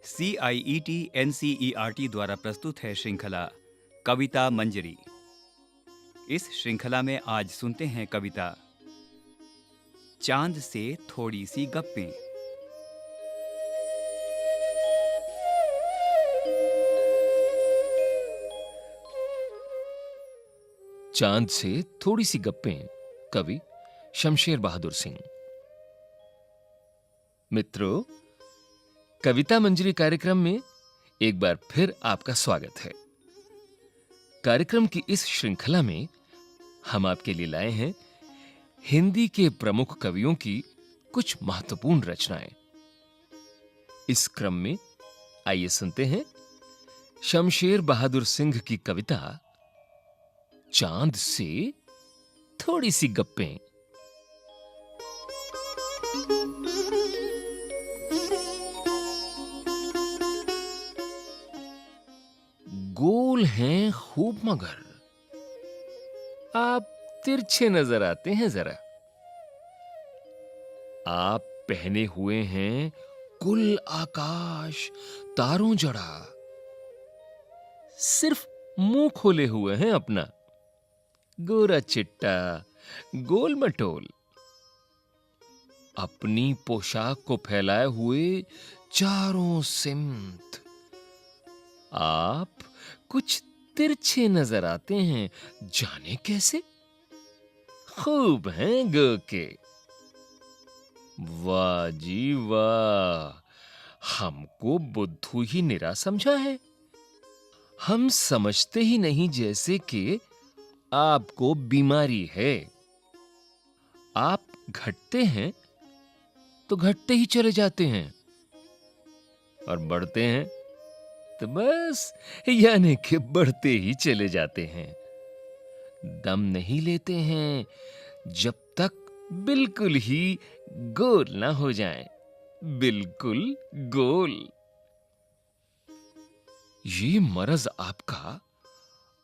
CIET NCERT द्वारा प्रस्तुत है श्रृंखला कविता मंजरी। इस श्रृंखला में आज सुनते हैं कविता चांद से थोड़ी सी गप्पें। चांद से थोड़ी सी गप्पें, कवि शमशेर बहादुर सिंह। मित्रों, कविता मंजरी कार्यक्रम में एक बार फिर आपका स्वागत है। कार्यक्रम की इस श्रृंखला में हम आपके लिए लाए हैं हिंदी के प्रमुख कवियों की कुछ महत्वपूर्ण रचनाएं। इस क्रम में आइए सुनते हैं शमशेर बहादुर सिंह की कविता चांद से थोड़ी सी गप्पें। गोल हैं खूब मगर आप तिरछे नजर आते हैं जरा। आप पहने हुए हैं कुल आकाश तारों जड़ा, सिर्फ मुंह खोले हुए हैं अपना गोरा चिट्टा गोल मटोल। अपनी पोशाक को फैलाए हुए चारों सिमत आप कुछ तिरछे नजर आते हैं, जाने कैसे। खूब हैं गो के। वाह जी वाह, हमको बुद्धू ही निरा समझा है। हम समझते ही नहीं जैसे कि आपको बीमारी है। आप घटते हैं तो घटते ही चले जाते हैं और बढ़ते हैं तो बस यानी कि बढ़ते ही चले जाते हैं। दम नहीं लेते हैं जब तक बिल्कुल ही गोल ना हो जाएं, बिल्कुल गोल। ये मर्ज आपका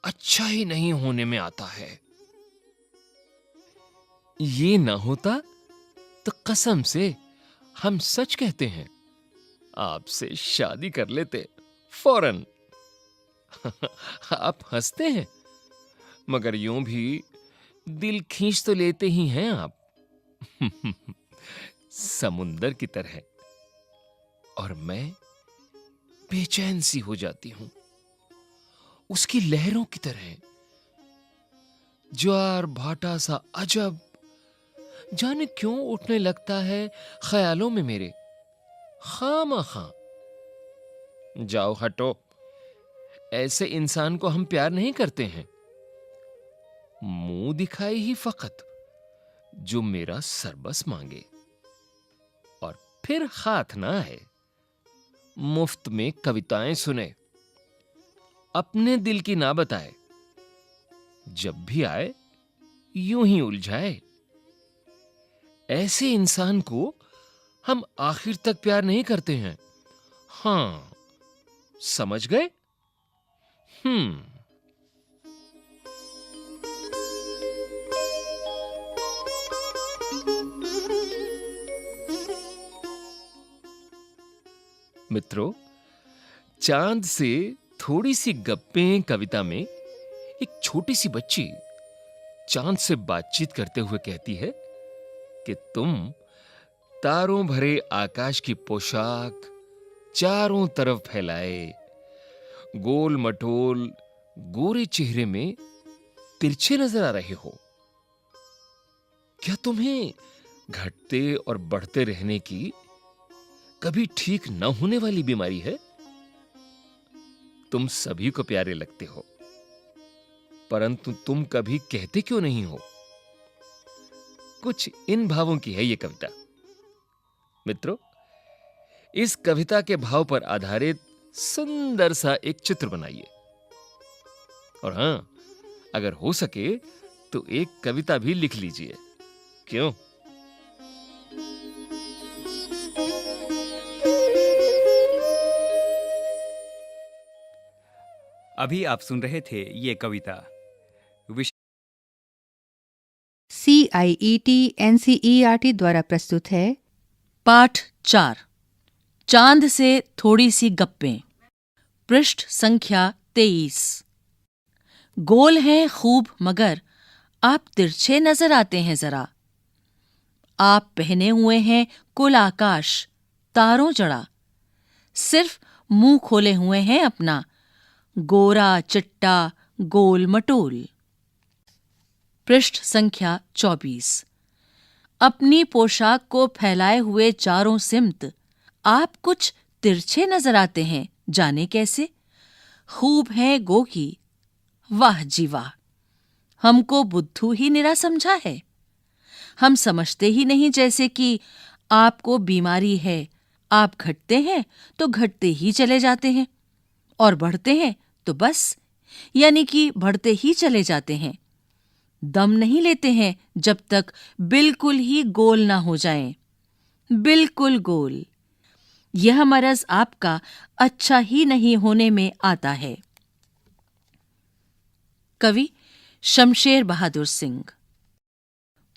अच्छा ही नहीं होने में आता है। ये ना होता तो कसम से हम सच कहते हैं आपसे शादी कर लेते फौरन। आप हंसते हैं मगर यूं भी दिल खींच तो लेते ही हैं आप। समुंदर की तरह, और मैं बेचैन सी हो जाती हूं उसकी लहरों की तरह। ज्वार भाटा सा अजब जाने क्यों उठने लगता है ख्यालों में मेरे, खामखा। जाओ हटो, ऐसे इंसान को हम प्यार नहीं करते हैं। मुंह दिखाई ही फकत जो मेरा सरबस मांगे और फिर हाथ ना आए। मुफ्त में कविताएं सुने, अपने दिल की ना बताए। जब भी आए यूं ही उलझाए। ऐसे इंसान को हम आखिर तक प्यार नहीं करते हैं। हां, समझ गए? मित्रों, चांद से थोड़ी सी गप्पें कविता में एक छोटी सी बच्ची चांद से बातचीत करते हुए कहती है कि तुम तारों भरे आकाश की पोशाक चारों तरफ फैलाए, गोल मटोल गोरे चेहरे में तिरछे नजर आ रहे हो। क्या तुम्हें घटते और बढ़ते रहने की कभी ठीक न होने वाली बीमारी है? तुम सभी को प्यारे लगते हो, परंतु तुम कभी कहते क्यों नहीं हो? कुछ इन भावों की है ये कविता। मित्रों, इस कविता के भाव पर आधारित सुंदर सा एक चित्र बनाइए, और हां, अगर हो सके तो एक कविता भी लिख लीजिए। क्यों? अभी आप सुन रहे थे ये कविता CIET NCERT द्वारा प्रस्तुत है पाठ 4 चांद से थोड़ी सी गप्पें। पृष्ठ संख्या 23। गोल हैं खूब मगर आप तिरछे नजर आते हैं जरा। आप पहने हुए हैं कुल आकाश तारों जड़ा। सिर्फ मुंह खोले हुए हैं अपना, गोरा चिट्टा गोल मटोल। पृष्ठ संख्या 24। अपनी पोशाक को फैलाए हुए चारों सिमत आप कुछ तिरछे नजर आते हैं, जाने कैसे। खूब है गो की, वाह जी वाह। हमको बुद्धू ही निरा समझा है। हम समझते ही नहीं जैसे कि आपको बीमारी है। आप घटते हैं तो घटते ही चले जाते हैं, और बढ़ते हैं तो बस, यानी कि बढ़ते ही चले जाते हैं। दम नहीं लेते हैं जब तक बिल्कुल ही गोल ना हो जाएं। बिल्कुल गोल। यह मरज आपका अच्छा ही नहीं होने में आता है। कवि शमशेर बहादुर सिंह।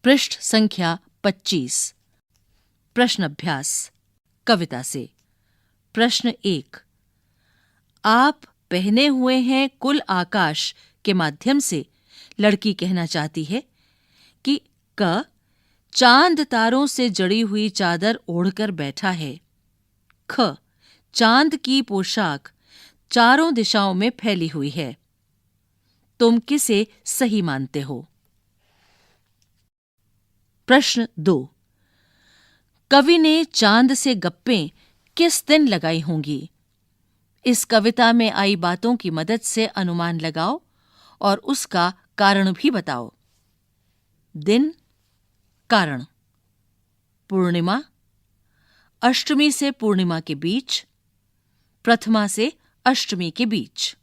पृष्ठ संख्या 25। प्रश्न अभ्यास कविता से। प्रश्न 1। आप पहने हुए हैं कुल आकाश के माध्यम से लड़की कहना चाहती है कि क चांद तारों से जड़ी हुई चादर ओढ़कर बैठा है। ख चांद की पोशाक चारों दिशाओं में फैली हुई है। तुम किसे सही मानते हो? प्रश्न 2। कवि ने चांद से गप्पें किस दिन लगाई होंगी? इस कविता में आई बातों की मदद से अनुमान लगाओ और उसका कारण भी बताओ। दिन, कारण, पूर्णिमा, अष्टमी से पूर्णिमा के बीच, प्रथमा से अष्टमी के बीच।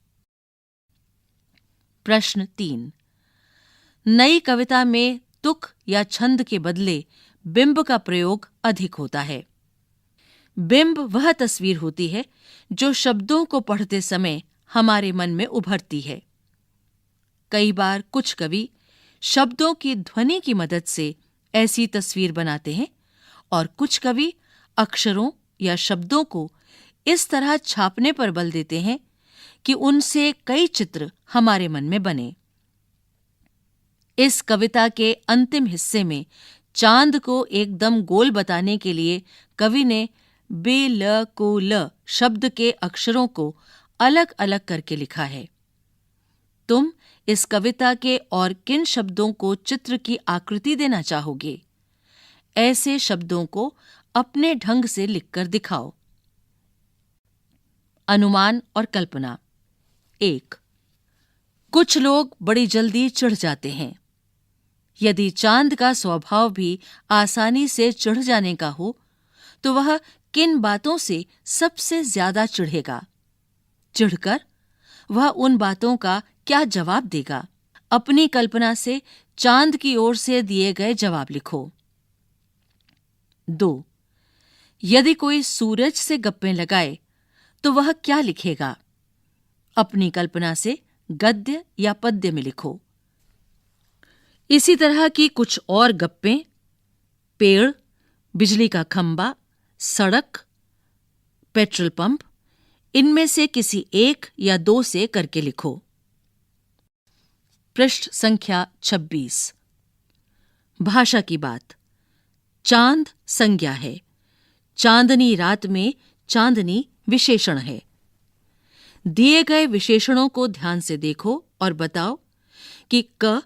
प्रश्न 3। नई कविता में तुक या छंद के बदले बिंब का प्रयोग अधिक होता है। बिंब वह तस्वीर होती है जो शब्दों को पढ़ते समय हमारे मन में उभरती है। कई बार कुछ कवि शब्दों की ध्वनि की मदद से ऐसी तस्वीर बनाते हैं, और कुछ कवि अक्षरों या शब्दों को इस तरह छापने पर बल देते हैं कि उनसे कई चित्र हमारे मन में बने। इस कविता के अंतिम हिस्से में चांद को एकदम गोल बताने के लिए कवि ने बे ल को ल शब्द के अक्षरों को अलग अलग करके लिखा है। तुम इस कविता के और किन शब्दों को चित्र की आकृति देना चाहोगे? ऐसे शब्दों को अपने ढंग से लिखकर दिखाओ। अनुमान और कल्पना। 1। कुछ लोग बड़ी जल्दी चिढ़ जाते हैं। यदि चांद का स्वभाव भी आसानी से चिढ़ जाने का हो, तो वह किन बातों से सबसे ज्यादा चिढ़ेगा? चिढ़कर वह उन बातों का क्या जवाब देगा? अपनी कल्पना से चांद की ओर से दिए गए जवाब लिखो। 2। यदि कोई सूरज से गप्पें लगाए तो वह क्या लिखेगा? अपनी कल्पना से गद्य या पद्य में लिखो। इसी तरह की कुछ और गप्पें पेड़, बिजली का खंबा, सड़क, पेट्रोल पंप, इनमें से किसी एक या दो से करके लिखो। पृष्ठ संख्या 26। भाषा की बात। चांद संज्ञा है। चांदनी रात में चांदनी विशेषण है। दिए गए विशेषणों को ध्यान से देखो और बताओ कि क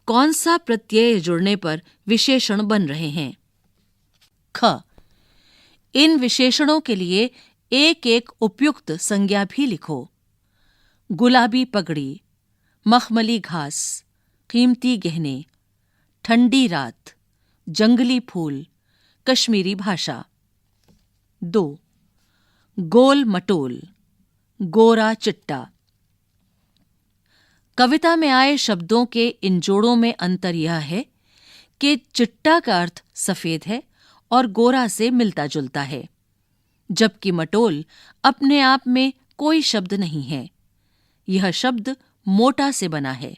कौन सा प्रत्यय जुड़ने पर विशेषण बन रहे हैं। ख इन विशेषणों के लिए एक एक उपयुक्त संज्ञा भी लिखो। गुलाबी पगड़ी, मखमली घास, कीमती गहने, ठंडी रात, जंगली फूल, कश्मीरी भाषा। 2 गोल मटोल, गोरा चिट्टा। कविता में आए शब्दों के इन जोड़ों में अंतर यह है कि चिट्टा का अर्थ सफेद है और गोरा से मिलता जुलता है, जबकि मटोल अपने आप में कोई शब्द नहीं है। यह शब्द मोटा से बना है।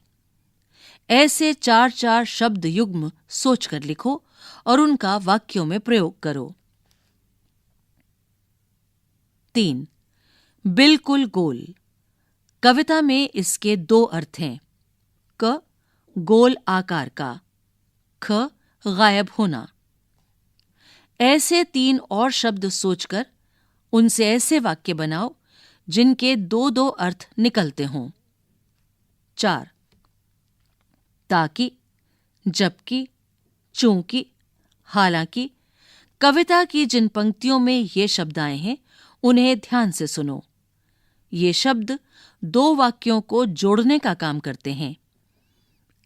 ऐसे 4-4 शब्द युग्म सोचकर लिखो और उनका वाक्यों में प्रयोग करो। 3. बिल्कुल गोल। कविता में इसके 2 अर्थ हैं। क, गोल आकार का। ख, गायब होना। ऐसे 3 और शब्द सोचकर उनसे ऐसे वाक्य बनाओ जिनके 2-2 अर्थ निकलते हों। 4. ताकि, जबकि, चूंकि, हालांकि। कविता की जिन पंक्तियों में ये शब्द आए हैं उन्हें ध्यान से सुनो। ये शब्द 2 वाक्यों को जोड़ने का काम करते हैं।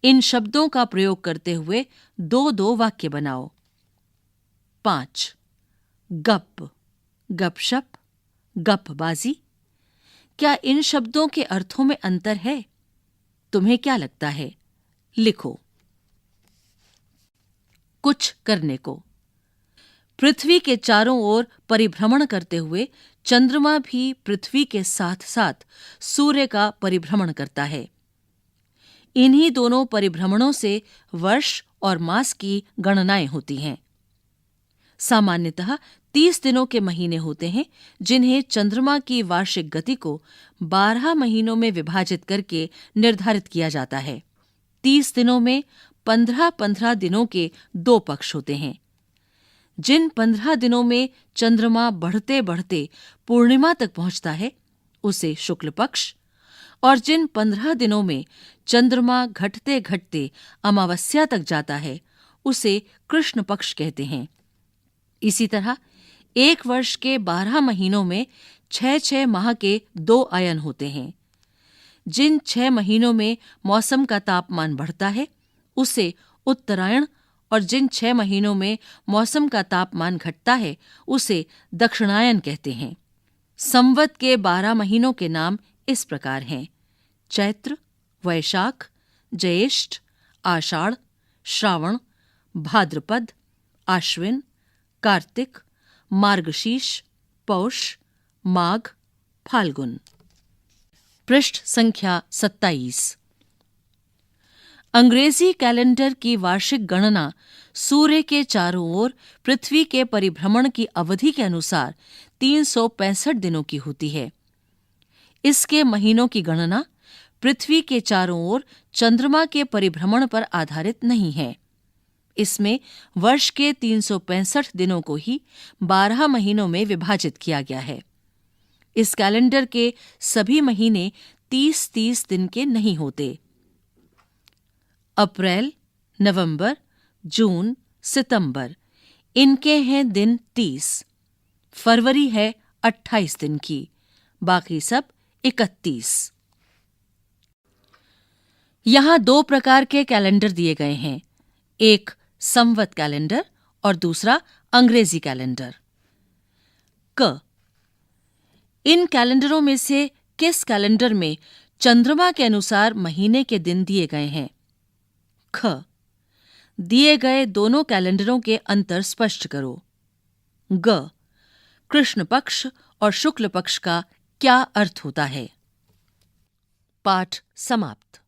इन शब्दों का प्रयोग करते हुए 2-2 वाक्य बनाओ। 5. गप, गपशप, गपबाजी। क्या इन शब्दों के अर्थों में अंतर है? तुम्हें क्या लगता है? लिखो। कुछ करने को। पृथ्वी के चारों ओर परिभ्रमण करते हुए चंद्रमा भी पृथ्वी के साथ साथ सूर्य का परिभ्रमण करता है। इन्हीं दोनों परिभ्रमणों से वर्ष और मास की गणनाएं होती हैं। सामान्यतः 30 दिनों के महीने होते हैं जिन्हें चंद्रमा की वार्षिक गति को 12 महीनों में विभाजित करके निर्धारित किया जाता है। 30 दिनों में 15-15 दिनों के 2 पक्ष होते हैं। जिन 15 दिनों में चंद्रमा बढ़ते बढ़ते पूर्णिमा तक पहुंचता है उसे शुक्ल पक्ष, और जिन 15 दिनों में चंद्रमा घटते घटते अमावस्या तक जाता है उसे कृष्ण पक्ष कहते हैं। इसी तरह 1 वर्ष के 12 महीनों में 6-6 माह के 2 अयन होते हैं। जिन 6 महीनों में मौसम का तापमान बढ़ता है उसे उत्तरायण, और जिन 6 महीनों में मौसम का तापमान घटता है उसे दक्षिणायन कहते हैं। संवत के 12 महीनों के नाम इस प्रकार हैं: चैत्र, वैशाख, ज्येष्ठ, आषाढ़, श्रावण, भाद्रपद, आश्विन, कार्तिक, मार्गशीर्ष, पौष, माघ, फाल्गुन। पृष्ठ संख्या 27। अंग्रेजी कैलेंडर की वार्षिक गणना सूर्य के चारों ओर पृथ्वी के परिभ्रमण की अवधि के अनुसार 365 दिनों की होती है। इसके महीनों की गणना पृथ्वी के चारों ओर चंद्रमा के परिभ्रमण पर आधारित नहीं है। इसमें वर्ष के 365 दिनों को ही 12 महीनों में विभाजित किया गया है। इस कैलेंडर के सभी महीने 30-30 दिन के नहीं होते। अप्रैल, नवंबर, जून, सितंबर, इनके हैं दिन 30। फरवरी है 28 दिन की, बाकी सब 31। यहां 2 प्रकार के कैलेंडर दिए गए हैं, एक संवत कैलेंडर और दूसरा अंग्रेजी कैलेंडर। क, इन कैलेंडरों में से किस कैलेंडर में चंद्रमा के अनुसार महीने के दिन दिए गए हैं? ख, दिए गए दोनों कैलेंडरों के अंतर स्पष्ट करो। ग, कृष्ण पक्ष और शुक्ल पक्ष का क्या अर्थ होता है? पाठ समाप्त।